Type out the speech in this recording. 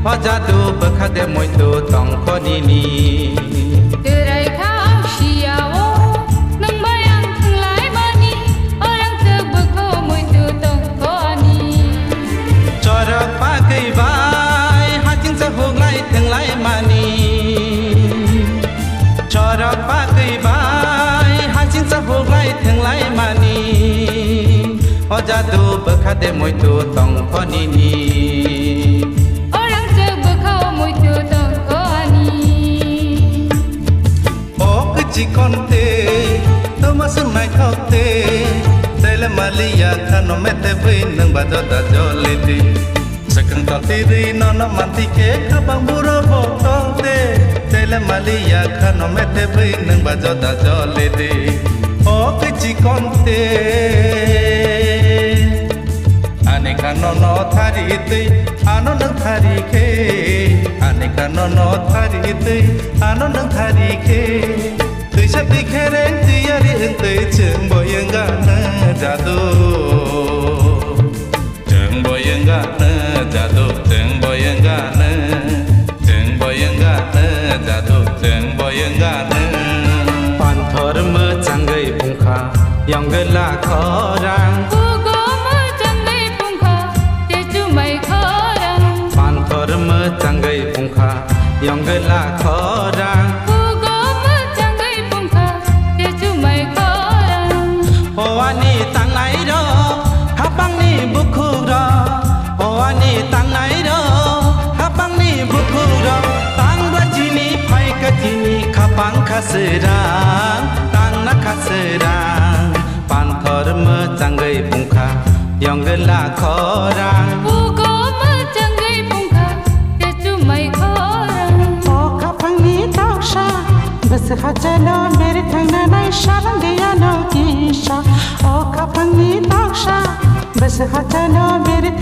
जादू बखादे मोय तो तंग खनिनी Terai khang siawo nang bayang thlai mani orang terbeko moy tu tong khani chora pakai bai hajing sa hog lai theng lai mani chora pakai bai hajing sa hog lai theng lai mani जादू बखादे मोय तो तंग खनिनी orang terbeko moy tu tong khani चिकनते तमासुन नाय थावते तेले मालिया खानो मेते बै नों बाजो दाजो लेदि सकं ताते रै नन मानति के खाबां बुरो बतंते तेले मालिया खानो मेते बै नों बाजो दाजो लेदि ओ चिकनते आने कानो न थारिते आनो नों थारिखे आने कानो न थारिते आनो नों थारिखे Sati keren tiari hentei ceng boyang gana jadu ceng boyang gana jadu ceng boyang gana jadu ceng boyang gana panthor me canggai pungkha yang gela khorang Pugo me canggai pungkha jeju mai khorang panthor me canggai pungkha yang gela khorang Hoani tang nai ro habang ni buku ro Hoani tang nai ro habang ni buku ro tang rajini phai kajini khapang khasrang tang na khasrang panthor me changai pungkha yongla khorang Pugo me changai pungkha jeju mai khorang O khapang ni taksha bas khachalo mere thangna nai sharang diya no kisha O kapang ni taksha bas khachalo mere